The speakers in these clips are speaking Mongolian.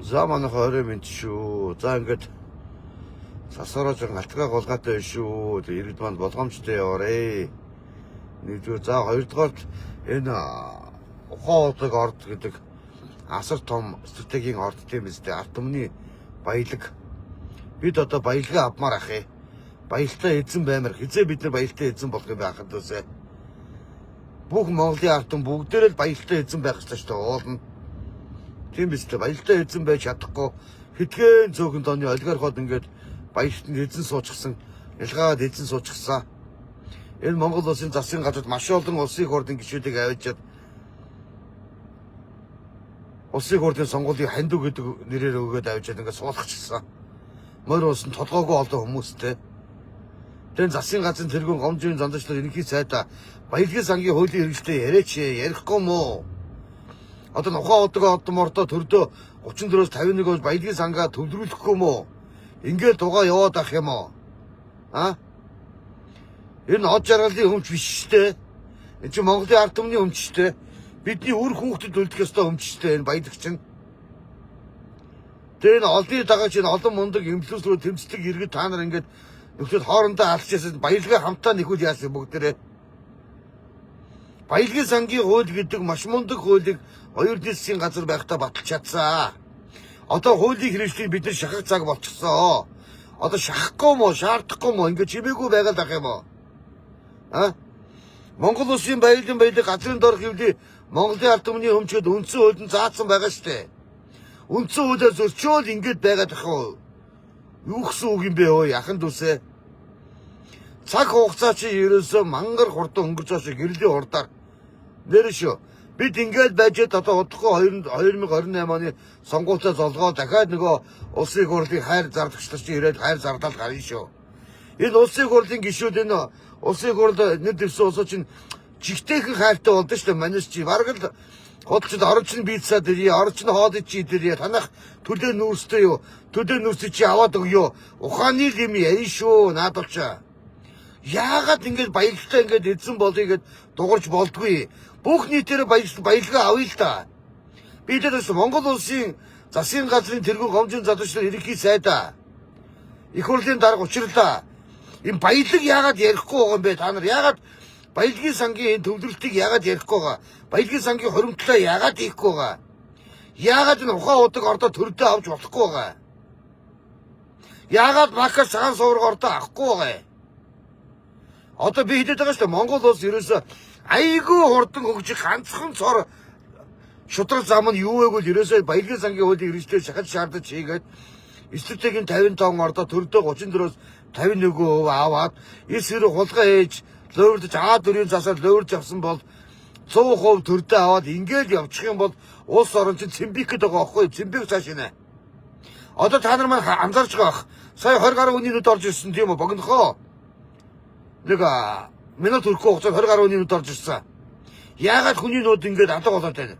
За манайх орой минь шүү. За ингээд сасараа жиг алтгаа голгаатай шүү. Тэг иргэд манд болгоомжтой яваарэ. Нэгдүгээр за хоёрдугаар энэ ухаан удаг орд гэдэг асар том стратегийн орд тийм үстэй ард түмний баялаг. Бид одоо баялагаа авмаар ах. Баялтай эзэн баймар хизээ бид нар баялтай эзэн болох юм байхад үсэ. Бүх Монголын ард түмэн бүгдээрээ л баялтай эзэн байх ёстой шүү дээ. Уулна. Тийм биз дээ. Баялтай эзэн байж чадахгүй хэдхэн зөөхөн тооны олигархууд ингээд баялтанд эзэн суучихсан, ялгаад эзэн суучихсан. Энэ Монгол улсын засгийн газарт маш олон улсын их хурлын гишүүдийг аваачаад улсын их хурлын сонгуулийн хандив гэдэг нэрээр өгөөд аваачаад ингээд суулгачихсан. Морь улсын толгоогүй олон хүмүүстэй. Тэн засгийн газрын тэргүүн гомжийн зандачлал ерөнхий сайдаа баялагын сангийн хуулийн хэрэгжлээ яриач ярихгүй мó. Одоо ухаан удаг одмордоо төрдөө 34-өөс 51 он баялагын сангаа төвлөрүүлэхгүй мó. Ингээд тугаа яваад ах юм уу? Энэ од жаргалын өмч биш штэ. Энэ чинь Монголын ард түмний өмч штэ. Бидний үр хүүхдэд үлдэх ёстой өмч штэ энэ баялагч нь. Тэр олдын дагаж энэ олон мундаг инфлюенсерүүд тэмцдэг иргэд та нар ингээд нөхдөд хоорондоо алчсан баялагаа хамтаа нэхүүл яасан бүгдээрээ. Баялагын сангийн хууль гэдэг маш мундаг хуулийг хоёр дэсийн газар байхдаа баталж чадсан. Одоо хуулийн хэрэгжлийг бид нар шахах цаг болчихсон. Одоо шахахгүй мó, шаардахгүй мó ингээд чимээгүй байгаад ах юм уу? Монгол улсын баялаг газрын дор хэвлий Монголын ард түмний өмчөд үндсэн хуулинд заасан байгаа штэ. Үндсэн хуулиар зөрчөөл ингээд байгаад ах уу? Юу гэсэн үг юм бэ өө яхан дүүсээ? Цаг хугацаа чи ерөөсөө мангар хурдан өнгөрч байгаа шиг гэрлийн хурдаар нэр шүү. Бид ингээд байжээд одоо удахгүй 2028 оны сонгуультай золгоо дахиад нөгөө улсын их хурлын хайр зардагчлалч ирээд хайр зардал гарна шүү. Энэ улсын их хурлын гишүүд энэ улсын их хурл нэр дэвсэн улсууд чинь чигтэйхэн хайртай болдсон шүү дээ. Манайс чи бараг л худалчид орч нь бийцаад ирээ, орч нь хоодж чи ирээ. Танах төлөө нүүрстэй юу? Төлөө нүүрстэй чи аваад өгөө. Ухааны л юм ярина шүү. Наадвалчаа. Яагаад ингэж баялагтай ингэж эзэн болъё гэд дуурж болдгүй. Бүх нийтээр баялагаа авъя л да. Бид дэс Монгол улсын засгийн газрын тэргүүн гомжийн задлуучлал ерөнхий сайдаа их хурлын дарга учирлаа. Энэ баялаг яагаад ярихгүй байгаа юм бэ? Та нар яагаад баялагын сангийн энэ төвлөрөлтийг яагаад ярихгүй байгаа? Баялагын сангийн хуримтлаа яагаад хийхгүй байгаа? Яагаад энэ ухаан удаг ордоо төрдөө авч болохгүй байгаа? Яагаад Бака цагаан сувраг ордоо авахгүй байгаа? Одоо би хэлээд байгаа шүү дээ. Монгол улс ерөөсөө айгүй хурдан хөгжих ганцхан цор шудраг зам нь юу вэ гэвэл ерөөсөө баялагын сангийн хуулийн хэрэгжлээр шахаж шаардаж хийгээд стратегийн 55 ордоо төрдөө 34-өөс 51% аваад эсрэг хулгай ээж лөөвөрдөж А4-ийн засаар лөөвөрж авсан бол 100% төрдөө аваад ингээд явчих юм бол улс орон чинь цэмбих гэдэг байгаа байхгүй цэмбих цааш нэ. Одоо та нар маань анзаарч байгаа. Сая 20 гаруй хүний нүд орж ирсэн тийм үү богинохоо. Нэг минут хүрхгүй хугацаанд 20 гаруй минут орж ирсэн. Яагаад хүний нууд ингээд алга болоод байна?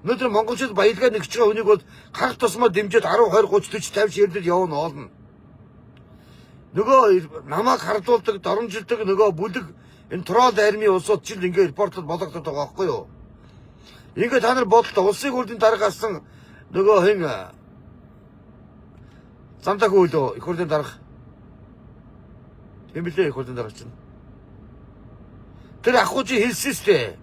Өнөөдөр монголчууд баялагаа нэгж байгаа хүнийг бол харах тусмаа дэмжиж 10, 20, 30, 40, 50 ширэдэд явна оолно. Нөгөө намайг хардуулдаг, доромжилдаг нөгөө бүлэг энэ трол армийн улсууд чинь ингээд репортлол болгогдоод байгаа байхгүй юу? Ингээд та нар бодлоо улсын хурлын дарга асан нөгөө хэн замтаг үйлөө их хурлын дарга юм билээ их хурлын дарга чинь. Тэр ахгүй чи хэлсэн штэ.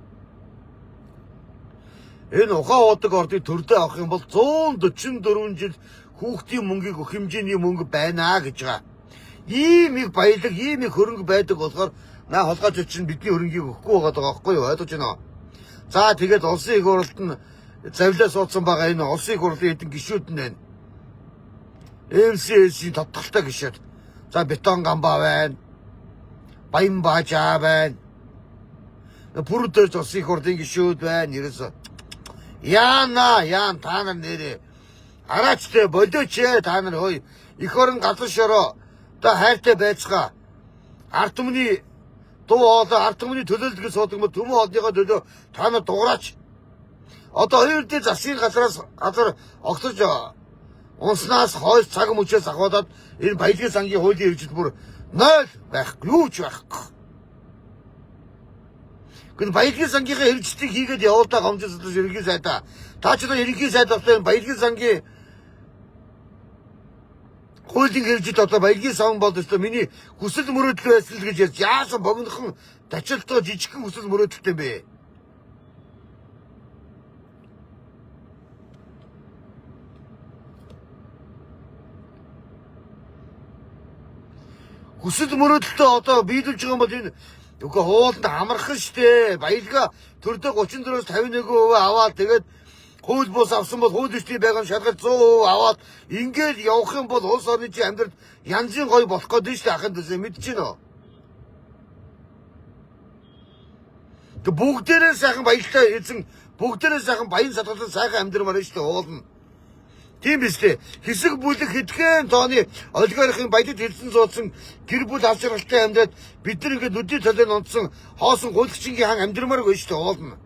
Энэ ухаан удаг ордыг төрдөө авах юм бол 144 жил хүүхдийн мөнгийг өгөх хэмжээний мөнгө байна гэж байгаа. Ийм их баялаг, ийм их хөрөнгө байдаг болохоор наа холгооч чинь бидний хөрөнгийг өгөхгүй байгаа байхгүй юу? Ойлгож байна уу? За тэгээд улсын их хурлд нь завлаа суудсан байгаа энэ улсын их хурлын хэдэн гишүүд нь байна. МСС-ийн тодтолтой гишүүд. За бетон гамбаа байна. Баян баажаа байна. Бүрдэж улсын их хурлын гишүүд байна. Ерөөсөө яан та нар нэрээ араачтай болооч та нар хөөе их орон газар шороо та хайртай байцгаа ард түмний дуу хоолой ард түмний төлөөлөлтөд суудаг мо төмөн хоолныхоо төлөө та нар дуураач. Одоо хоёр дээр засгийн газраас газар огцож унснаас хойш цаг мөчөөс ахуулаад энэ баялагын сангийн хуулийн хэрэгжил бүр 0 байхгүй юу ч байхгүй. Гүн баялагын сангийнхаа хэрэгжлийг хийгээд явуулдаг гомжин задлууч ерөнхий сайдаа. Та ч одоо ерөнхий сайд болтой баялагын сангийн хуулийн хэрэгжид одоо баялагын сан болд өстө миний хүсэл мөрөөдөл байсан л гэж ярьж яасан богинохон дачилтаа жижигхэн хүсэл мөрөөдөлтэй бэ? Хүсэл мөрөөдөлтөө одоо биелүүлж байгаа юм бол энэ үгүй хууланд амархан штэ. Баялгаа төрдөө 34-өөс 51% аваад тэгээд хууль бус авсан бол хууль эрхтний байгаан шалгалт 100% аваад ингээд явах юм бол улс орны чинь амьдрал янзын гоё болох гэдэг штэ ахын төсөө мэдчихэв нөө. Тэг бүгдээрээ сайхан баялтай эзэн бүгдээрээ сайхан баян садгалан сайхан амьдрмаар штэ уулна. Тийм биз дээ. Хэсэг бүлэг хэдхэн тооны олигархийн баялаг хэлсэн суудсан гэр бүл авчралтай амьдраад бид нар ингээд нүдийн талын онцсон хоосон гуйлгчингийн хан амьдрмаар гоё штэ уулна.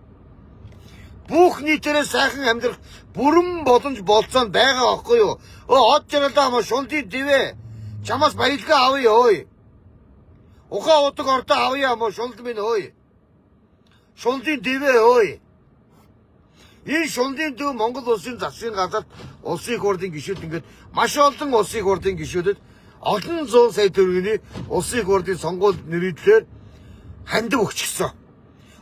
Бүх нийтээрээ сайхан амьдрах бүрэн боломж болцоонд байгаа байхгүй юу? Од жаргалаа маа шунтын дивэ. Чамаас баялгаа авъя ой. Ухаа удаг ордоо авъя маа шунт минь ой. Шунтын дивэ ой. Энэ шунтын див Монгол улсын засгийн газарт улсын их хурлын гишүүд ингээд маш олон улсын их хурлын гишүүдэд олон 100 сая төгрөгийн улсын их хурлын сонгуульд нэрийдлээр хандив өгчихсөн.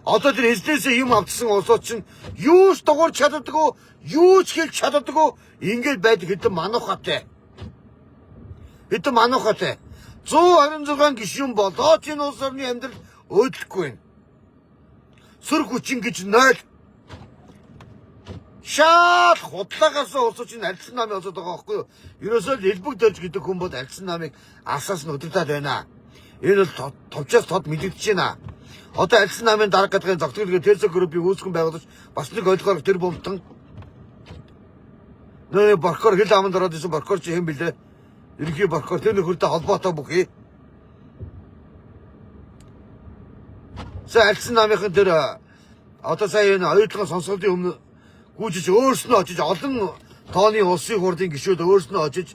Одоо тэр эзнээсээ юм авчихсан улсууд чинь юу ч дуурч чаддаггүй, юу ч хэлж чаддаггүй ингээд байдаг хэдэн манухатай. Хэдэн манухатай. 126 гишүүн болоод энэ улс орны амьдрал өөдлөхгүй байна. Сүр хүчин гэж 0. Шал худлагаас улсууд чинь альсан намын улсууд байгаа байхгүй юу? Ерөөсөө л элбэг дөрж гэдэг хүн бол альсан намыг асаас нь өдөртаад байна. Энэ бол товчоос тод мэдэгдэж байна. Одоо альсан намын дарга гэдгийн зогтгол Телсо группийг үүсгэн байгуулж бас нэг ойлгохоор тэр бомтон. Нөө Боркор хэл аманд ороод исэн Боркор чи хэм блэ? Ерхий Боркор тэр нөхөртэй холбоотой бүхий. Сая альсан намынхан тэр одоо сая энэ оюутлын сонсголтын өмнө гүйжиж өөрснөө очиж олон тооны улсын хурлын гишүүд өөрснөө очиж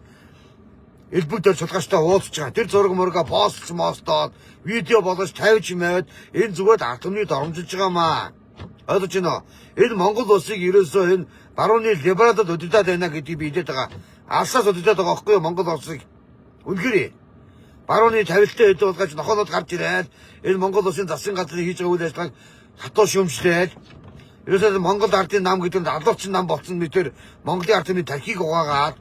элбэг дээр сулгаачтай уулзж байгаа. Тэр зураг мөргө постч мостоод видео болгож тавьж маяад энэ зүгээр ард түмний доромжилж байгаа маа. Ойлгож байна уу? Энэ Монгол улсыг ерөөсөө энэ барууны либералд өдөртөөд байна гэдгийг би хэлээд байгаа. Алсаас өдөртөөд байгаа байхгүй юу Монгол улсыг? Үнэхээр барууны тавилттай хэдэ болгож нохоонод гарч ирээд энэ Монгол улсын засгийн газрын хийж байгаа үйл ажиллагааг хатуу шүүмжлээд ерөөсөө Монгол ардын нам гэдэг нь алуурчин нам болсон мэтэр Монголын ард түмний тархийг угаагаад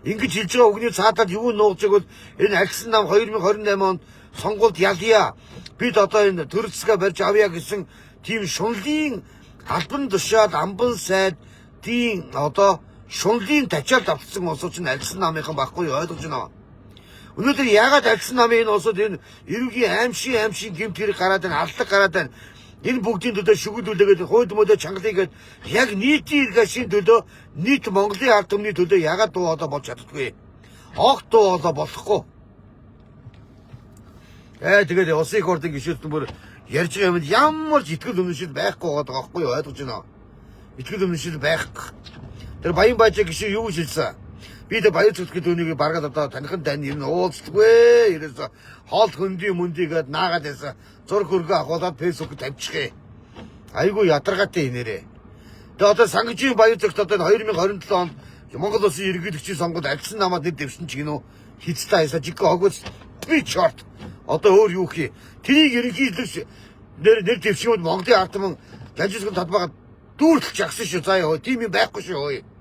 ингэж хэлж байгаа үгний цаатаад юу нуугч байвал энэ альсан нам 2028 онд сонгуульд ялъя. Бид одоо энэ төрөлцгөө барьж авъя гэсэн тийм шунлын албан тушаал амбан сайд тийм одоо шунлын тачаалд автсан улсууд чинь альсан намынхан байхгүй ойлгож байна. Өнөөдөр яагаад альсан намын энэ улсууд энэ эрүүгийн аимшиг гэмт хэрэг гараад байна, алдлаг гараад байна. Энэ бүгдийн төлөө шүглүүлээгээд хойд мөдөө чангалыгээд яг нийтийн иргэшийн төлөө нийт Монголын ард түмний төлөө ягаад дуу одоо болж чаддгүй. Огт дуу одоо болохгүй. Тэгээд улсын их хурлын гишүүд бүр ярьж байгаа юмд ямар ч итгэл үнэмшил байхгүй байгаа байхгүй юу ойлгож байна. Итгэл үнэмшил байхгүй. Тэр баян баажаа гишүү юу шилсэн? Би тэ баяр зүтгэл үнийг баргаад одоо танихан дань юм уулздаг. Ерөөсө хоол хөндийн мөндийгээд наагаад байсан. Зург хөргөө авахулаад фэйсбүүк тавьчихъя. Айгу ядаргаатай инээрээ. Тэгээ одоо сангижийн баяр зүгт одоо 2027 онд Монгол улсын иргэдэгчийн сонгуульд альсан намаад нэр дэвшин ч гинөө хицтэй хайсаа жиг огоос би чорт. Одоо өөр юу хий. Тэрийг ерөнхийдөө нэр дэвшиуд Монголын ард түмэн жанжилсан талбайгаа дүүрлэж агсан шүү. Заа ёо. Тим юм байхгүй шүү.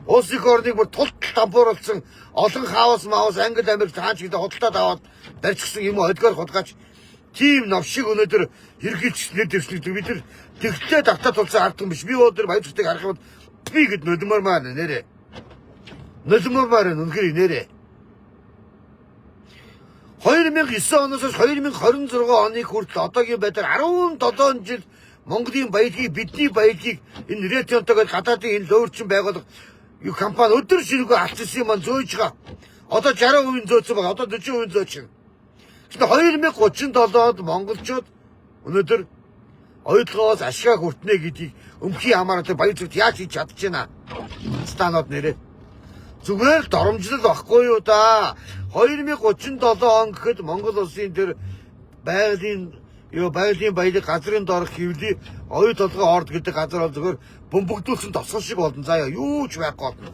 Улсын орныг бүр тулт тампууруулсан олон хаос маус Англи Америк цаач гэдэг худалдаад аваад барьчихсан юм олигарх худгаач тийм новшиг өнөөдөр ерхийлж нэр дэвшлэгдэг. Бид нар тэгтлээ давтаад тулсан ард юм биш. Би өнөөдөр баяр зүгтийг харах юм би гэд нулимар маа нэрээ. Нулимар маа үнэхээр нэрээ. 2009 оноос 2026 оны хүртэл одоогийн байдлаар 17 жил Монголын баялагийг бидний баялагийг энэ ретионтойгоо гадаадын энэ лөөрчин байгуулах юу компани өдөр ширүүгээ алчсан юм зөөж байгаа. Одоо 60% зөөцсөн байгаа. Одоо 40% зөөчин. Тэгэхээр 2037-д монголчууд өнөөдөр ойлгоос ашгаа хүртнэ гэдгийг өмхий хамаарал баяр зүгт яаж хийж чадчихна. Станууд нэрээ. Зүгээр доромжлол баггүй юу да. 2037 он гэхэд Монгол улсын тэр байгалийн баялаг газрын дорх хөвлий оюу толгой орд гэдэг газар бол зөвхөн бөмбөгдүүлсэн тосгол шиг болно. Заяа юу ч байхгүй болно.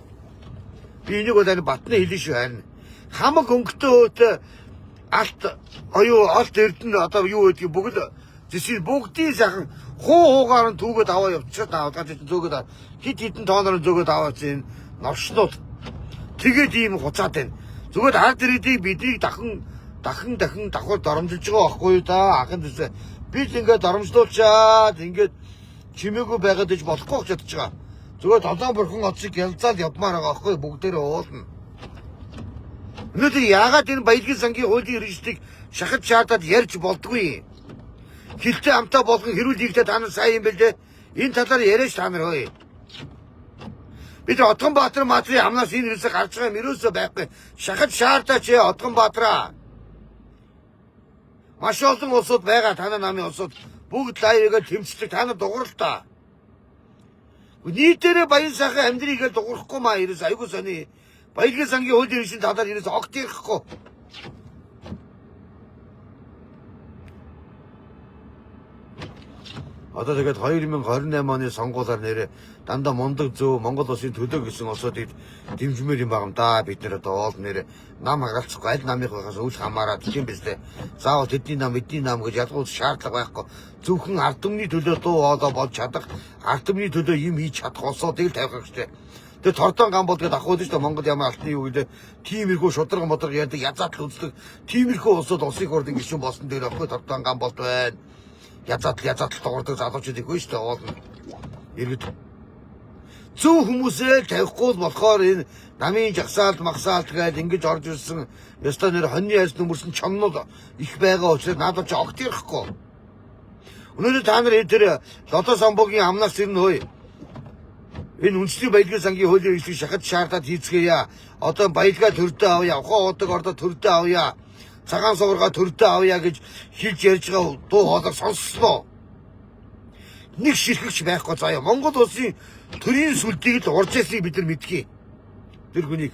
Би энийг бол батны хэлэн шүү харин. Хамаг өнгөтэй өөтө алт олт эрдэнэ одоо юу гэдгийг бүгд зэсийн бүгдийн сайхан хуугаар нь түүгээд аваа явчихад аваад зөөгөөд хит хитэн тооноор зөөгөөд аваад энэ новшнууд тэгээд ийм хуцаад байна. Зүгээр ард ирээдийг биднийг дахин давхар доромжилж байгаа байхгүй юу да ахын төсөө. Бид ингээд доромжлуулчаад ингээд чимээгүй байгаад иж болохгүй гэж бодож байгаа. Зүгээр толгойн бурхан оцыг ялзаад явмаар байгаа байхгүй бүгдээрээ уулна. Өнөөдөр яагаад энэ баялагын сангийн хуулийн хэрэгжлийг шахаж шаардаад ярьж болдгүй. Хилтэй амтаа болгон хэрүүл хийхдээ та нар сайн юм бэлээ. Энэ талаар яриач та нар хөөе. Бид Отгонбаатар матрын амнаас энэ хэрэгсээ гарч байгаа юм ерөөсөө байхгүй. Шахаж шаардаач Отгонбаатараа. Маш олон улсууд байгаа танай намын улсууд бүгд лайвыгаар тэмцдэг та нар дуурал та. Нийтээрээ баян сайхан амьдрийгээ дуурахгүй маа ерөөс айгуу сони. Баялагын сангийн хуулийн хэрэгжлийн талаар ерөөс огт ярихгүй. Одоо тэгээд 2028 оны сонгуулиар нэрээ дандаа мундаг зөв Монгол улсын төлөө гэсэн улсуудыг дэмжмээр юм байгаа юм да. Бид нэр одоо оол нэрээ нам хагалцахгүй аль намынх байгаас үл хамааран тийм биз дээ. Заавал тэдний нам эдний нам гэж ялгуул шаардлага байхгүй. Зөвхөн ард түмний төлөө дуу хоолой болж чадах, ард түмний төлөө юм хийж чадах улсуудыг л тавих хэрэгтэй. Тэгээд тордон гам бол гээд ахуул шүү дээ Монгол ямар алтны юу гэдэг тиймэрхүү шудраг модрог яадаг язаатл үздэг тиймэрхүү улсууд улсын хурлын гишүүн болсон дээр аахгүй тордон гам болд байна. Язаатл дуурдаг залуучууд их шүү дээ оолно. Иргэд зөв хүмүүсээ тавихгүй болохоор энэ намын жагсаалт магсаалт гээд ингэж орж ирсэн ёстой нэр хоньны айс нүмерсэн чомнууд их байгаа учраас надад ч огт ирэхгүй. Өнөөдөр та нар энэ лото самбогийн амнаас ирнэ хөөе. Энэ үндэсний баялагын сангийн хуулийн хэрэгслийг шахаж шаардаад хийцгээе. Одоо баялгаа төрдөө авъя, ухаан удаг ордоо төрдөө авъя, цагаан суургаа төрдөө авъя гэж хэлж ярьж байгаа дуу хоолой сонссноо. Нэг ширхэгч байхгүй заяа. Монгол улсын төрийн сүлдийг л урж ясныг бид нар мэдхий. Тэр хүнийг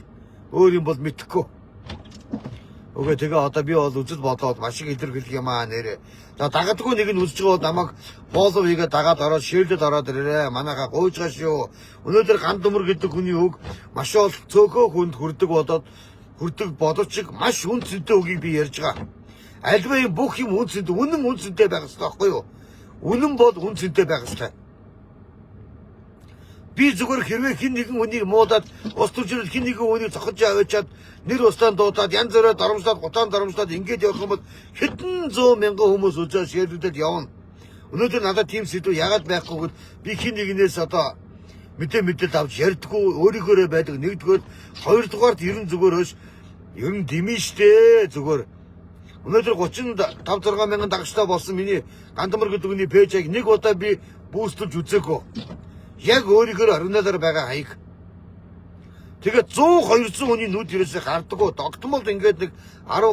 өөр юм бол мэдэхгүй. Окей тэгээ одоо би бол үзэл бодоод маш их илэрхийлэх юм аа нэрээ. За дагадгүй нэг нь үзэж байгаа намайг фоллоу хийгээд дагаад ороод шеэрлээд ороод ирээрээ. Манайхаа гуйж байгаа шүү. Өнөөдөр ган дүмэр гэдэг хүний үг маш ол цөөхөө хүнд хүрдэг бодолч маш үн цэнтэй үгийг би ярьж байгаа. Альва юм бүх юм үн цэнтэй, үнэн үн цэнтэй байх хэрэгтэй байхгүй юу? Үнэн бол үн цэнтэй байх хэрэгтэй. Би зүгээр хэрвээ хин нэгэн хүнийг муудаад ус төржил хин нэгэн хүнийг цохож аваачаад нэр устан дуудаад янз бүрээр доромжлоод гутаан доромжлоод ингэж явах юм бол хэдэн зуун мянган хүмүүс үзээ шеэрлүүдэд явна. Өнөөдөр надад тийм сэдв яагаад байхгүйгээр би хин нэгнээс одоо мэдээлэл авч ярьдаггүй өөрийнхөө байдаг. Нэгдүгээр хоёрдугаард ерэн зүгээр хөөс ерэн дэмий штэ зүгээр. Өнөөдөр 35-6 мянган дагагчтай болсон миний гандамар гэдэг хүний пэйжийг нэг удаа би бүүстүүлж үзээгүй. Яг өөрийнхөө оригиналаар байгаа хаяг. Тэгээд 100 200 хүний нүд ерөөсөө гардаггүй. Тогтмол ингээд нэг 10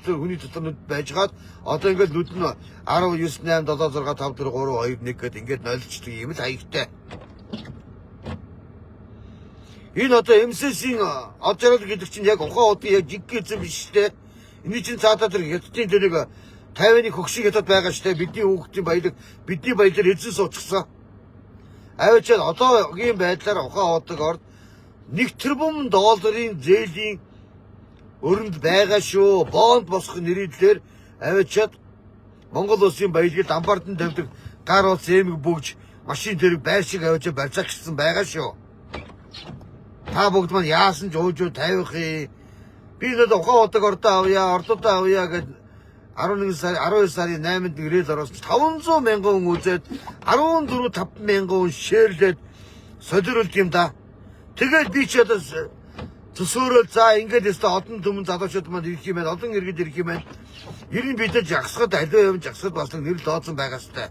20 хүний дотор нүд байжгаад одоо ингээд нүд нь 19 8 7 6 5 4 3 2 1 гэд ингээд нойлчдаг юм л хаягтай. Энэ одоо МСС-ийн оджрал гэдэг чинь яг ухаан удаа яг жиг гэсэн биш үү? Эний чинь цаатаа тэр хятадын тэрийг 50-ны хөгшиг хятад байгаа штэ. Бидний хүүхдийн баялаг бидний баялаар эзэн суучихсан. Авчаад одоогийн байдлаар ухаан удаг орд 1 тэрбум долларын зээлийн өрөнд байгаа шүү. Бонд босох нэрийдлэр авчаад Монгол улсын баялагд амбардан тавьдаг гар улс эмэг бүгж машин тэрэг байр шиг авчаад барьцаачсан байгаа шүү. Та бүгд маань яасан ч уужуу тавих юм. Би нэг ухаан удаг ордоо авъя, ордуудаа авъя гэж 12 сарын 8-нд ирээд ороос 500 мянган хүн үзээд 14-5 мянган хүн шеэрлээд солируулт юм да. Тэгээд би ч одоо төсөөрөл за ингээд өстө одон түмэн залуучууд маань ирэх юм байна. Олон иргэд ирэх юм байна. Ер нь бид жагсахад аливаа юм жагсахад бас нэр дооцсон байгаа сте.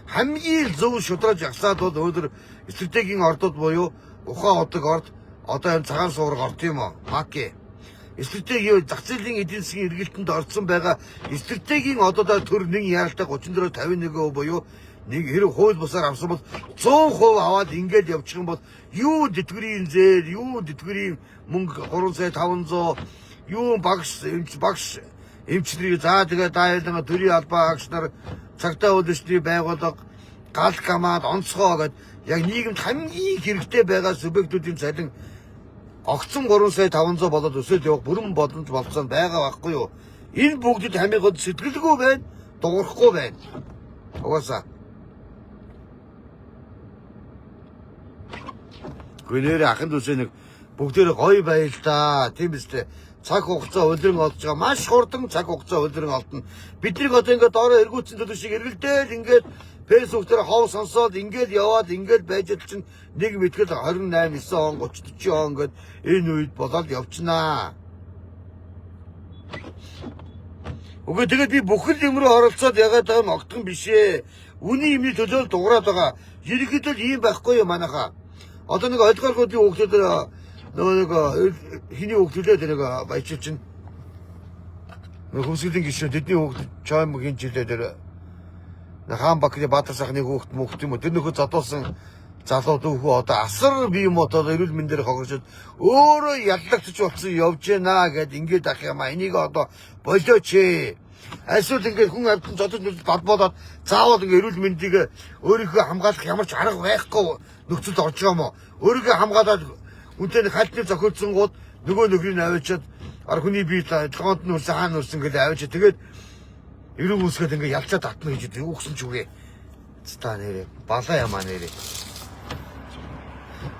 Хамгийн зөв шудраг жагсаад бол өнөөдөр стратегийн ордууд буюу ухаан удаг орд одоо энэ цагаан суурга орд юм уу? Маки. Стратегийн зах зээлийн эдийн засгийн эргэлтэнд орсон байгаа стратегийн одоодоо төр нэг яралтай 34-51% буюу нэг хэрэг хууль бусаар авсан бол 100% аваад ингээд явчих юм бол юу тэтгэврийн зээл, юу тэтгэврийн мөнгө 3 сая 500, юу багш эмчнэрийг за тэгээ дайлан төрийн албаа агч нар цагтаа үйлчлэлийн байгууллага гал камаад онцгой гэд яг нийгэмд хамгийн хэрэгтэй байгаа субъектүүдийн цалин огцон 3 сая 500 болоод өсөд явах бүрэн боломж болцсон байгаа байхгүй юу? Энэ бүгдэд хамигад сэтгэлгүй байна, дуурахгүй байна. Угаасаа. Гүнээр ахын дүүсээ нэг бүгдээр гоё байл та. Тийм үстэй. Цаг хугацаа улиран олж байгаа. Маш хурдан цаг хугацаа улиран олдно. Бидний одоо ингээд ороо эргүүлсэн төдөө шиг эргэлдээл ингээд фэйсбүүк дээр хов сонсоод ингээд яваад ингээд байж л чинь нэг мэтгэл 28 9 он 30 40 он гээд энэ үед болоод явчихнаа. Үгүй тэгээд би бүхэл юм руу оролцоод ягаад байгаа юм огтхон биш ээ. Үний юмны төлөө дуурайд байгаа. Ерөнхийдөө ийм байхгүй юм манайхаа. Одоо нэг ойлгооргуудын хүүхдүүд нөгөө хиний хүүхдүүдээ тэр нэг баячил чинь хөмсгөлийн гишүүн тэдний хүүхд чоймгийн жилээ тэр хаан Бакри Баатар сахны хүүхд мөхт юм уу тэр нөхөд задуулсан залуу дүүхүү одоо асар бие юм одоо эрүүл мэндээр хогорчод өөрөө яллагч болсон явж гинэ гэд ингээд ах юм а энийг одоо болооч ээ. Эсвэл ингээд хүн амьтан зодод балболоод заавал ингээд эрүүл мэндийг өөрийнхөө хамгаалах ямар ч арга байхгүй нөхцөлд орж байгаа юм уу? Өөрийгөө хамгаалаад үнтэй хальтны зохиолсон гууд нөгөө нөхрийг аваачаад хүний бие толгоонд нь үрсэн хаана үрсэн гэдэг аваачаад тэгээд эрүүл үүсгээд ингээд ялчаад татна гэж юу гсэн ч үгүй. Цаа нэрээ балаа ямаа нэрээ.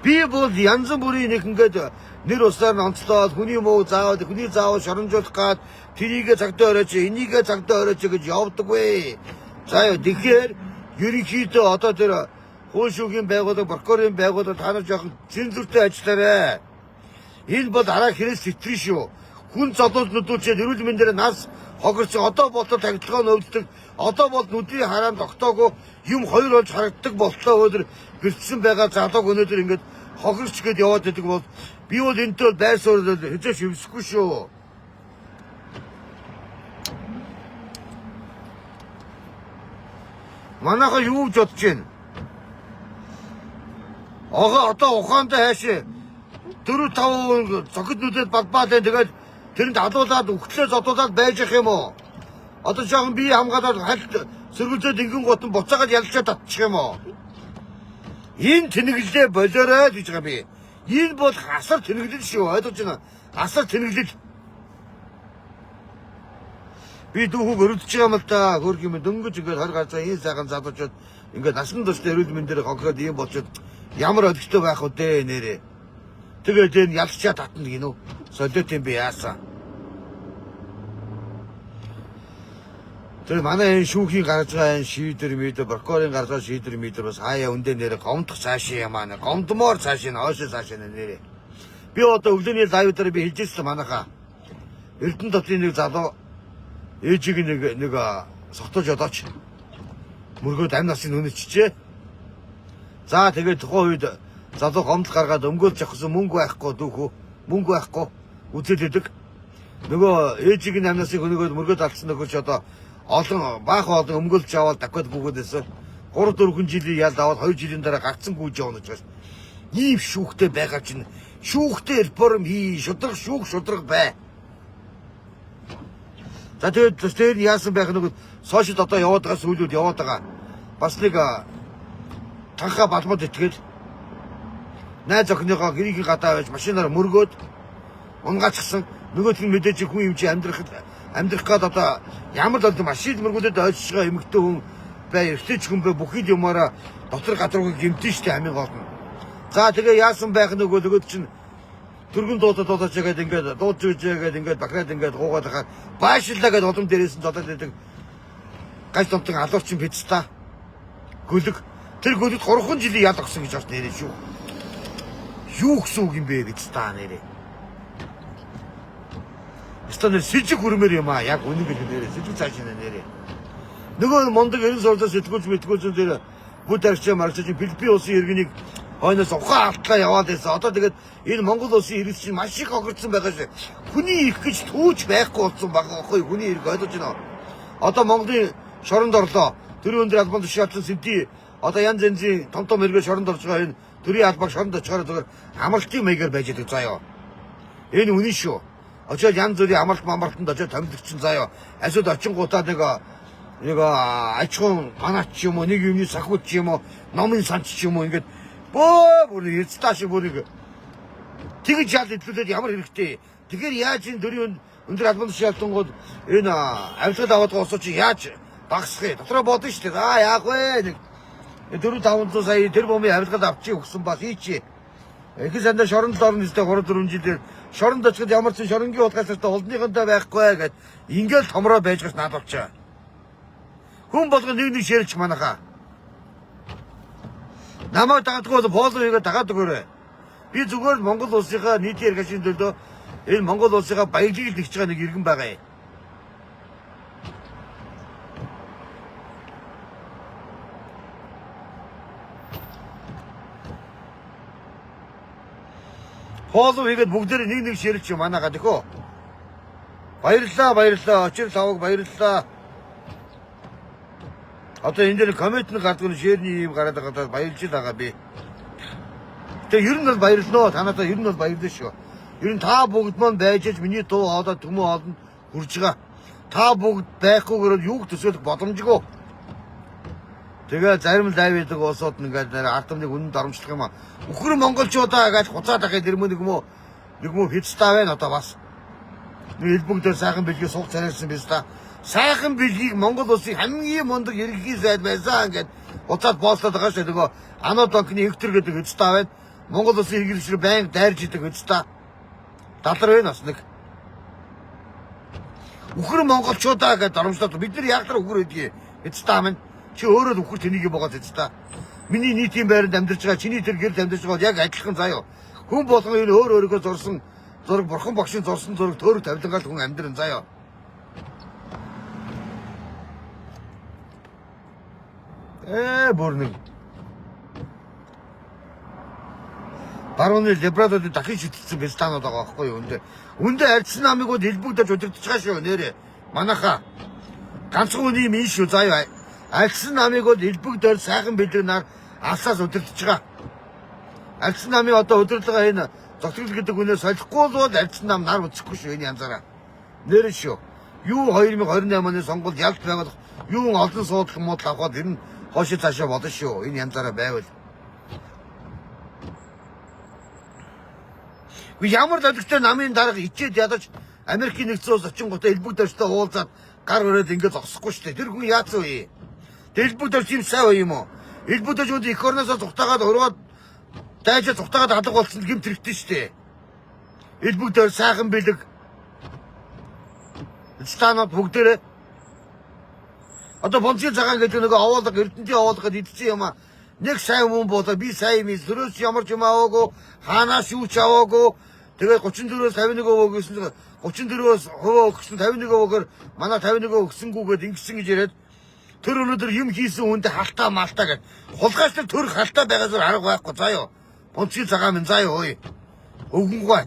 Би бол янз бүрийн нэг ингээд нэр усаар нь онцлоод хүний муу заавал хүний заавал шоромжуулах гад тэрийгэ цагтаа орооч энийгээ цагтаа орооч гэж явдаг вэ. За яа тэгэхээр ерөнхийдөө одоо тэр хуулшуугийн байгууллага прокурорын байгууллага та нар жоохон зэнзүртэй ажиллаарай. Энэ бол араа хэрэг сэтрэн шүү. Хүн залууд нүдүүлчихэд эрүүл мэндээр нас хогорсон одоо болтол тагтлагаа нөвддөг одоо бол нүдийн хараанд тогтоогүй юм хоёр болж харагддаг болтлоо өнөөдөр гэрчсэн байгаа залууг өнөөдөр ингээд хогорч гээд яваад байдаг бол би бол энэтэй бол байр суурь хэзээ шивсэхгүй шүү. Манайха юу гэж бодож байна? Одоо ухаантай хайшаа 4-5 цогт нүдэд балбаад тэгээд тэрэнд алуулаад өгтлөө зодуулаад байж ах юм уу? Одоо жоохон бие хамгаалаад хальт сөргөлдөөд ингэн гутан буцаагаад ялчаад татчих юм уу? Энэ тэнэглэлээ болоорой гэж байгаа би. Энэ бол асар тэнэглэл шүү. Ойлгож байна. Асар тэнэглэл. Би дүүхөг өрөвдөж байгаа юм л да. Хөрх юм дөнгөж ингээд 20 гарцаа энэ сайхан залуучууд ингээд насан туршдаа эрүүл мэндээр хогроод ийм болчиход ямар өдөртөө байх вэ дээ нэрээ. Тэгээд энэ ялчаа татна гинөө. Солиот юм би яасан. Тэр манай энэ шүүхийн гаргаж байгаа энэ шийдвэр мэдээ прокурорын гаргаж байгаа шийдвэр мэдээ бас хаяа өндөө нэрээ гомдох цаашаа юм аа. Гомдмоор цаашаа ойшоо цаашаа нэрээ. Би одоо өглөөний лайв дээр би хэлж ирсэн манайхаа. Эрдэнэ дотны нэг залуу ээжийг нэг согтож одооч. Мөргөд амь насын үнэчжээ. За тэгээд тухайн үед залуу гомдол гаргаад өмгөөлж авахсан мөнгө байхгүй дүүхүү. Мөнгө байхгүй үзэлэдэг. Нөгөө ээжийг амь насын өнөөгөө мөргөд алдсан нөхөж одоо олон баахан олон өмгөөлж аваад дахиад гүгөөдөөс 3-4 жилийн ял аваад 2 жилийн дараа гацсан гүйж явна гэж байна. Ийм шүүхтэй байгаа чинь шүүхтэй реформ хий шудраг шүүх шудраг бай. За тэгээд тэр яасан байх нэг сошиал одоо яваад байгаа сүлүүд яваад байгаа. Бас нэг танхаа балмууд итгээд найз охиныгоо гэрийн гадаа байж машинаар мөргөөд унгаачихсан. Нөгөөх нь мэдээж хүн юм чи амьдрах гад одоо ямар л машин мөргүүлээд ойж байгаа эмэгтэй хүн бай, эртэж хүн бай бүхий юмараа дотор гадрууг гэмтэн штэ амин гол нь. За тэгээ яасан байх нөгөөд чинь түргэн дуудаад байгаа ингээд дууд зүүжээгээд ингээд бахраад ингээд гуугаад хахад баашиллаа гэдэг улам дээрээс нь зодоод байдаг. Гаж томтон алуурчин пиццата гөлөг тэр гөлөд 3 жилийн ял огсон гэж бас нэрээ шүү. Юу гэсэн үг юм бэ гэж та нэрээ. Стонер сэжиг хүрмээр юм аа яг үнэн гэж нэрээ сэжиг цааш нэрээ. Нөгөө мондөг эрен суулзаа сэтгүүлч дээр бүд арчаа марчаа Филиппин улсын иргэнийг хойноос ухаан алтлаа яваад байсан. Одоо тэгээд энэ Монгол улсын иргэд чинь маш их огорцсон байгаа шээ. Хүний их гэж түүж байхгүй болсон байгаа байхгүй хүний иргэ ойлгож байна. Одоо Монголын шоронд орлоо. Төрийн өндөр албан тушаалсан сэнти одоо янз янзын том иргэ шоронд орж байгаа энэ төрийн албаг шоронд очихоор зүгээр амралтын маягаар байж байгаа заяа. Энэ үнэн шүү. Очоод янз бүрийн амралтанд очоод томилогдсон заяа. Асууд очингуудаа нэг аж ахуйн манаач ч юм уу нэг юмны сахиуч ч юм уу номын санч ч юм уу ингээд бүр эцтааш бүр Тэгж ял идлүүлээд ямар хэрэгтэй. Тэгэхээр яаж энэ дөрийн өндөр албан тушаалтангууд энэ авилгад аваад гоосоо чи яаж багсах вэ? Дотроо бодно шүү дээ. Яах вэ? Нэг 4-500 сая тэр бомын авилгад авчи өгсөн бас ийчи. Их сандаа шоронд орно өстэй 3-4 жилээр шоронд очиод ямар ч шоронгийн уулгаас олдныхонтой байхгүй гэд ингээл томроо байж гас наадвчаа. Хүн болгон нэг ширч манайхаа. Намайг дагадгүй бол боолыг дагаад өгөөрэй. Би зүгээр Монгол улсынхаа нийтийн эрхашийн төлөө энэ Монгол улсынхаа баялагийг нэгж байгаа нэг иргэн байгаа юм. Хоолоо хийгээд бүгдээр нэг ширч манайхаа тэхөө. Баярлалаа. Очир тавг баярлалаа. Одоо энэ дээр коммент нь гардаг нь ширний юм гараад байгаа баярлж байгаа би. Тэгээ ер нь бол баярлноо. Танадаа ер нь бол баярлаа шүү. Ер нь та бүгд маань байж аж миний дуу хоолой төмөө хоолнд хүрж байгаа. Та бүгд байхгүйгээр юуг төсөөлөх боломжгүй. Тэгээ зарим лайвдаг улсууд ингээд ардамныг үнэнд оромжлох юм аа. Үхэр монголчуудаа гэж хуцаад ахыг тэр нэг юм уу хэцтэй байна одоо бас. Нэг элбэгдэр сайхан бэлгийг суух царайсан биз та. Сайхан бэлгийг Монгол улсын хамгийн мундаг ерөнхий сайд байсан ингээд хуцаад боослоод байгаа шүү нөгөө Анод банкны Хектор гэдэг хэцтэй байна. Монгол улсын хэрэглэгчид байнга дайрж идэг хэцтэй. Далар байна бас нэг. Үхэр монголчуудаа гэж оромжлоод бид нар яг тэр үхэр гэдгийг хэцтэй маань. Чи өөрөө үхэр тэнийг богоод хэцтэй. Миний нийтийн байранд амьдарч байгаа чиний тэр гэрд амьдарч байгаа яг адилхан заяа. Хүн болгон энэ өөрөөгөө зурсан зураг бурхан багшийн зурсан зураг төөрөг тавилангаал хүн амьдран заяа. Бүр нэг барууны либрадод дахин шүтэлсэн бэлстанууд байгаа байхгүй юу өндөө. Өндөө альцсан намигууд элбэгдэж удирдах шүү нэрэ. Манайхаа ганцхан үний минь шүү заяа. Альцсан намигууд элбэгдээр сайхан бэлгэнаар алсаас удирдах байгаа. Альцсан намын одоо удирдлага энэ зогтгол гэдэг үнээр солихгүй бол альцсан нам нар үзэхгүй шүү энэ янзаараа. Нэр шүү. Юу 2028 оны сонгуульд ялт байгаад юу олон суудлах модал авахад ер нь хоошид цаашаа болно шүү. Энэ янзаараа байвал. Ямар л өдөртөө намын дарга ичээд ядаж Америкийн нэгдсэн улс очингуудаа элбэгдэрчтэй уулзаад гар өрөөд ингээд зогсохгүй шүү дээ. Тэр хүн яац вэ? Элбэгдэрч юм сайн вэ юм уу? Элбэгдэрчүүд их орноосоо зүхтаагаад өрөөд дайжаа зүхтаагаад алга болсон гэмт хэрэгтэй шүү дээ. Элбэгдэр сайхан бэлэг станад бүгдээрээ одоо бонцгийн цагаан гэдэг нэг овоолго эрдэнтийн овоолгод идсэн юм аа. Нэг сайн хүн болоо би сайн юм төрөөс ямар ч юм аваагүй хаанаас юу ч аваагүй тэгээд 34-өөс 51% гэсэн 34-өөс хуваа өгсөн 51%-оор манай 51% өгсөнгүүгээд ингэсэн гэж яриад тэр өнөөдөр юм хийсэн хүнд халтаа малтаа гэж хулгайч тэр төр халтаа байгаасаар арга байхгүй заяа бонцгийн цагаан минь заяа ой өгөнгөө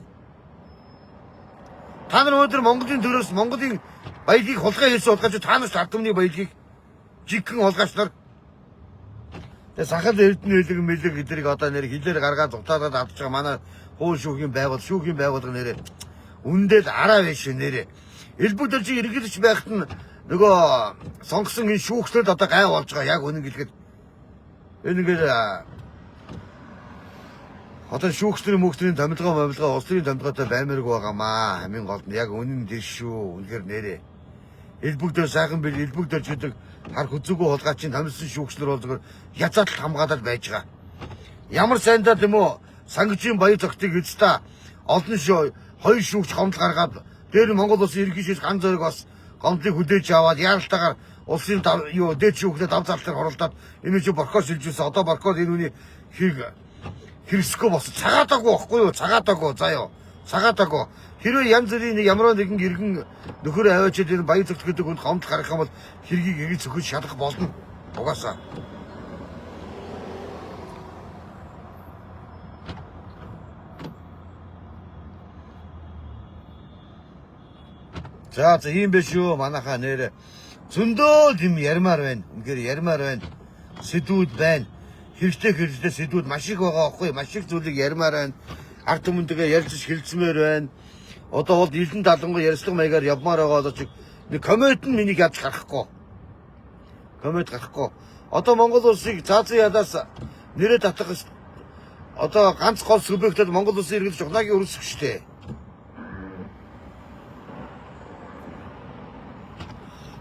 та нар өнөөдөр Монголын төрөөс Монголын баялагийг хулгай хийсэн улгаач та нар ардамны баялагийг жигхэн улгаач нар сахал эрдэнэ мэлэг эдрийг одоо нэр хилээр гаргаад зутаагаад авч байгаа манай хуу шүүхийн байгууллага нэрээ үндэл араа биш нэрээ элбэгдэр чи иргэлж байхад нь нөгөө сонгосон энэ шүүхсэд одоо гай болж байгаа яг үнэн гэлгээд энэ ингээд одоо шүүхстрийн томилгоо улсын томилгоотой баймирг байгаамаа хамгийн гол нь яг үнэн дэш шүү үнэхээр нэрээ элбэгдэр сайхан бил элбэгдэр гэдэг хар хүзүүгөө хулгайчин томилсон шүүгчлэр бол зөвхөн язаад хамгаалаад байж байгаа. Ямар сайндаа тийм үү сангичийн баяр зогтыг эзтэй олон хоёр шүүгч гомдол гаргаад дээр Монгол улсын ерөнхий шийдэл ганц зориг бас гомдлыг хүлээж аваад яаралтаагаар улсын юу дээд шүүхлээ дав зарлахыг оролдоод энэ чи борхоо шилжүүлсэн одоо борхоо энэ үний хэрэгсэхгүй болсон цагаатаагүй байхгүй юу цагаатаагүй заяа цагаатаагүй хэрвээ янз бүрийн ямар нэгэн иргэн нөхөр аваачаад энэ баяр зогт гэдэг хүнд гомдол гарах юм бол хэргийг эргэж зөвхөн шалах болно угаасаа. За ийм биш үү манайхаа нэр зөндөө юм ярмаар байна. Үнэхээр ярмаар байна. Сэдвүүд байна. Хэрэгтэй сэдвүүд маш их байгаа байхгүй маш их зүйлийг ярмаар байна. Ард түмэнтэйгээ ярьж хэлцмээр байна. Одоо бол Илэн Далангой ярьслах маягаар явмаар байгаа болооч нэг коммент нь миний яаж гарахгүй. Коммент гарахгүй. Одоо Монгол улсыг цаазын ядаас нэрээ татах одоо ганц гол субъектэд Монгол улсын иргэд жухнагийн өрсөх штэ.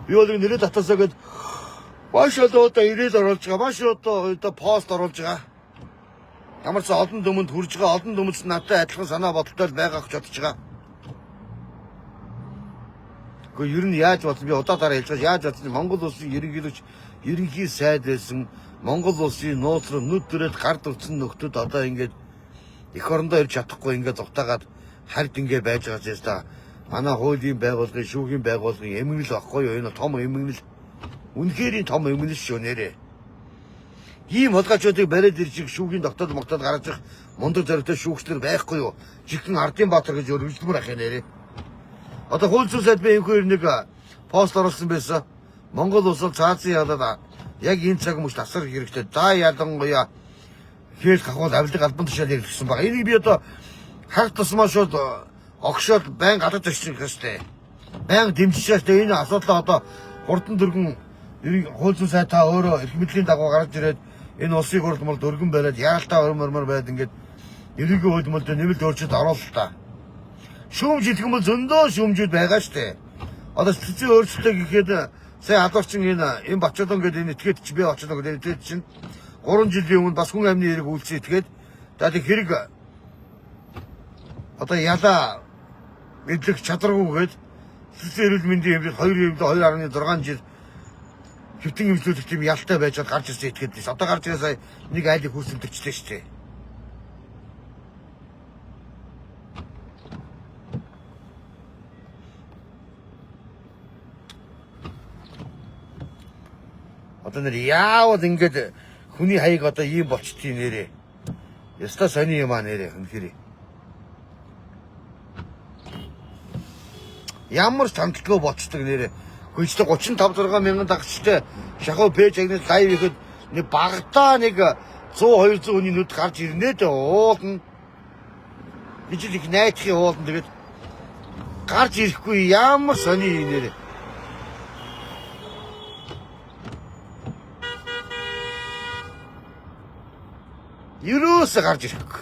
Би бол нэрээ татасаа гээд маш одоо ирээд оруулж байгаа. Маш одоо пост оруулж байгаа. Ямар ч олон дүмэнд хүрж байгаа. Олон дүмэд надтай адилхан санаа бодолтой байгаа гэж бодож байгаа. Гэхдээ ер нь яаж бодсон би удаадараа хэлж байгаа. Яаж бодсон Монгол улсын ерөнхий сайд байсан Монгол улсын нууц руу нүд төрөөд гард үрцэн нөхдөд одоо ингээд эх орондоо ирж чадахгүй ингээд зогтаагаад хард ингээд байж байгаа ч яста. Манай хуулийн байгууллагын шүүхийн байгууллагын эмгэнэл баггүй юу? Энэ том эмгэнэл. Үнэхээр том эмгэнэл шүү нэрээ. Ийм холгоочдыг бариад ирж шүүхийн тогтоол могтоод гаргаж их мундаг зоригтой шүүгчлэр байхгүй юу? Жигхэн Ардын Баатар гэж өргөжлөмөр ах нэрээ. Одоо хууль зүйн сайд би энэхүү нэг пост оруулсан байсан. Монгол улс цаазын ялаад яг энэ цаг мөч тасар хэрэгтэй. За ялангуяа хэл хавал авилга албан тушаал хэрэглэсэн байгаа. Энийг би одоо хаг тусмаа шууд огшоод байн гадаж очиж хэвчтэй. Байн дэмжиж штэ энэ асуудлаа одоо хурдан дөргөн хууль зүйн сайд та өөрөө эрх мэдлийн дагуу гарч ирээд энэ улсын хурлмал дөргөн бариад яалтаа өрмөр байд ингээд ерөнхий хуулимд нэмэлт өөрчлөлт оруулах та. Шүүмж хэлэх юм бол зөндөө шүүмжүүд байгаа штэ. Одоо цэцэн өөрчлөлтөө гэхэд сая алуурчин энэ Бачаалон гэдэг энэ этгээд чи би очоод гэдэг этгээд чинь 3 жилийн өмнө бас хүн амны хэрэг үйлчлээ этгээд за тэг хэрэг одоо ялаа мэдлэх чадваргүйгээд цэцэн эрүүл мэндийн хэмжээ 2.6 жил хөвтөн хэмжлүүлэх тийм ялтай байж гарч ирсэн этгээд биш. Одоо гарч ирээ сая нэг айлыг хүйсэлдэгчтэй штэ. Одоо нэр яавал ингээд хүний хаяг одоо ийм болчтын нэрээ. Яста сони юм аа нэрээ үнэхээр. Ямар ч хамтлаггүй болчдөг нэрээ. Хөөцтэй 35-6 мянган дагчтай шахуу пэйж агнаас лайв ихэд нэг багтаа нэг 100-200 хүний нүд гарч ирнэ дээ уулна. Би ч их найдахын уулна тэгээд гарч ирэхгүй ямар сони нэрээ. Юусе гарч ирэхгүй.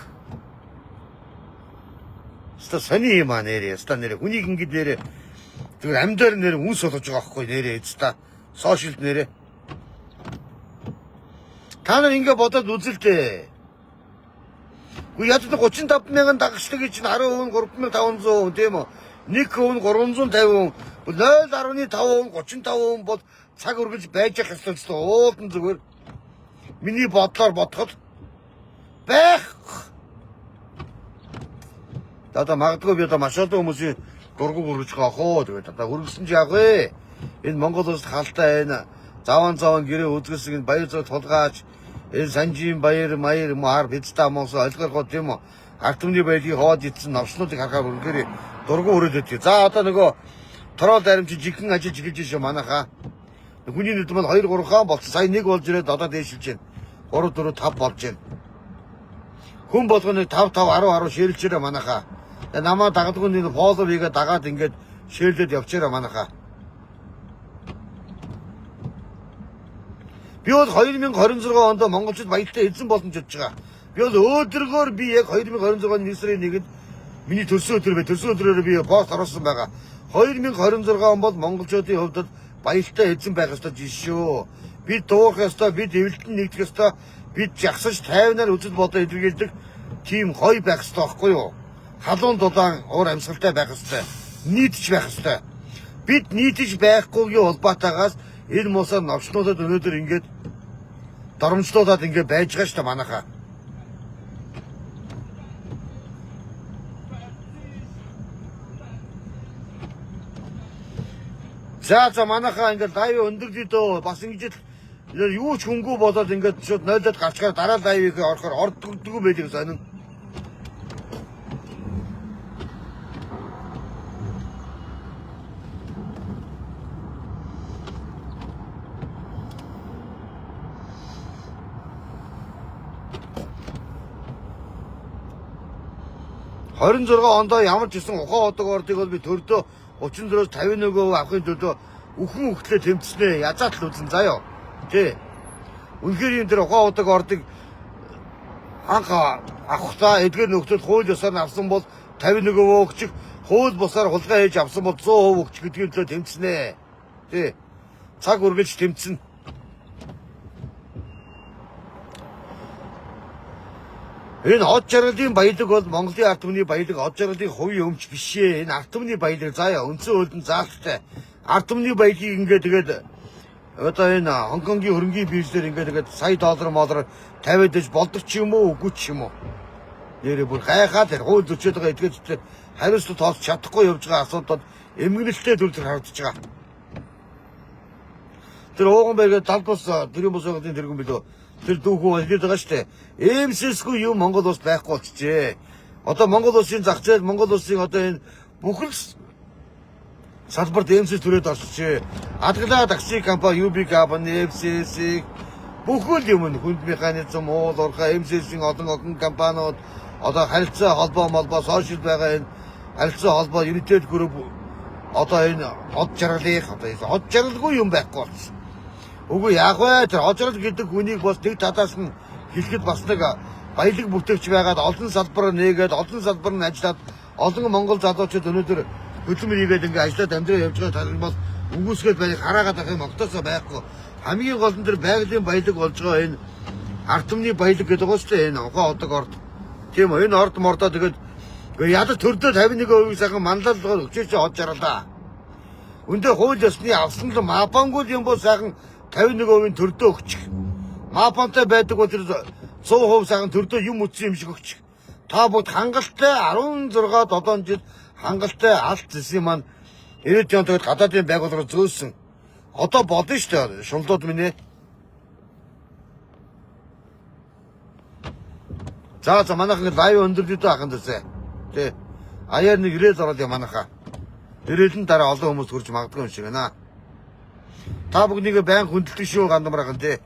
Ста сони юм аа нэрээ. Ста нэрээ хүнийг ингэж нэрээ тэр амьдаар нэр үнс болгож байгаа байхгүй нэрээ ста сошиалд нэрээ. Та нар ингэ бодоод үзэлтэй. Гү яд 35 мянган дагагчтай гэж 10% 3500 тийм үү? 1% 350, 0.5% 35% бол цаг үргэлж байж ах ёстой ч уулдан зүгээр. Миний бодлоор бодоход байх. Одоо магадгүй би одоо маш олон хүмүүсийн дургуг өргөж байгаа хоо. Тэгээд одоо өргөсөн ч яг вэ. Энэ Монгол улсад халтай энэ заван гэрээ үзгэсэг баяр зөө тулгааж энэ санжийн баяр маяр маар бидтэй мос ойлгоход тийм үү. Ард түмний байдлыг хоод ицсэн навчнуудыг харахаар үнэхээр дургуг өрөөд өгдөө. За одоо нөгөө трол даримч жигхэн ажиллаж эхэлж шүү манайхаа. Хүний нүд бол 2 3 хаан болсон. Сая нэг болж ирээд одоо дээшилж байна. 3 4 5 болж байна. Хүн болгоны 5 5 10 ширэлчээрээ манайхаа. Намаа дагадгүй нэг фоллоу хийгээ дагаад ингээд ширлээд явчаараа манайхаа. Би бол 2026 онд монголчууд баялтай эзэн болно гэж бодож байгаа. Би бол өөдрөгөөр би яг 2026 оны 1 сарын 1-нд миний төрсөн өдөр бай. Төрсөн өдрөөр би пост оруулсан байгаа. 2026 он бол монголчуудын хувьд баялтай эзэн байх ёстой жишөө. Бид дуурах ёстой, бид эвлэлтэн нэгдэх ёстой, бид жагсаж тайвнаар үзэл бодол илэрхийлдэг тийм гоё байх ёстой байхгүй юу? Халуун дулаан уур амьсгалтай байх ёстой. Нийтж байх ёстой. Бид нийтж байхгүйгийн улбаатаагаас энэ мосоор новчнуудад өнөөдөр ингээд доромжлуулаад ингээд байж байгаа шүү дээ манайхаа. За манайхаа ингээд лайв өндөрдөө дөө бас ингэж юу ч хөнгөө болоод ингээд шууд 0-д гарчгаар дараа лайвыг орохоор ордгдгүй байлиг сонин. $26 ондоо ямар ч гэсэн ухаан одог ордыг бол би төрдөө 34-с 51% авахын төлөө үхэн өгтлээ тэмцснэ. Язаат л үзэн заяо. Тэ. Үнэхээр юм тэр ухаан одог ордыг анх авахтаа эдгээр нөхдөд хууль ёсоор авсан бол 51% өгчих, хууль бусаар хулгай хийж авсан бол 100% өгчих гэдгийг төлөө тэмцэнэ. Тий. Цаг үргэлж тэмцэн. Энэ од жаргалын баялаг бол Монголын ард түмний баялаг од жаргалын хувийн өмч биш ээ. Энэ ард түмний баялаг заяа үндсэн хуулинд заалттай. Ард түмний баялагийг ингээд тэгээд одоо энэ Хонконгийн хөрөнгийн биржлэр ингээд тэгээд сая доллар молор тавиад иж болдог ч юм уу үгүй ч юм уу. Нэрээ бүр гайхаад тэр хууль зөрчөөд байгаа этгээдтэй хариуцлага тоолж чадахгүй явж байгаа асуудал эмгэнэлтэй төлөвлөр харагдаж байгаа. Тэр ууган байгаад талбас тэрийн бус байгууллагын тэргүүн билүү. Тэр дүүхүү хэлээд байгаа штэ. Эмсэсгүй юм Монгол улс байхгүй болчихжээ. Одоо Монгол улсын зах зээл, Монгол улсын одоо энэ бүхэл салбарт эмсэс түрээд орчихжээ. Адглаа такси компани, UB компани, FCC бүхэл юм нь хүнд механизм, уул уурхай, эмсэсийн олон компаниуд одоо харилцаа холбоо, сошиал байгаа энэ харилцаа холбоо, United Group одоо энэ од жаргалын одоо од жаргалгүй юм байхгүй болчихсон. Үгүй яах вэ? Тэр од жаргал гэдэг хүнийг бас нэг талаас нь хэлэхэд бас нэг баялаг бүтээгч байгаад олон салбар нээгээд олон салбар нь ажиллаад олон монгол залуучууд өнөөдөр хөдөлмөр хийгээд ингээ ажиллаад амьдраа явж байгаа тал бол үгүйсгээд байг хараагаад байх юм огтосоо байхгүй. Хамгийн гол нь тэр байгалийн баялаг болж байгаа энэ ард түмний баялаг гэдэг байгаа шүү дээ. Энэ огоо одог орд. Тийм үү? Энэ орд мордоо тэгээд ядаж төрдөө 51% сайхан манлайлалгаар өчөөч од жаргалаа. Үндэ хууль ёсны авсан л мапангууд юм бол сайхан 51% төрдөө өгчих. Мапантай байдаг бол тэр 100% сайхан төрдөө юм үтсэн юм шиг өгчих. Та бүгд хангалттай 16-7 жил хангалттай алт зэсийн маань 90 он төгөд гадаадын байгууллагаар зөөсөн. Одоо бодно шүү дээ. Шунлууд минь ээ. За манайхан лайв өндөрлөд байхын дэсэ. Тэ. Аяар нэг ирээд ороод я манайхаа. Ирээлэн дараа олон хүмүүс хурж магадгүй юм шиг байна. Та бүгднийг баян хүндэлдэг шүү гандамраахан тий.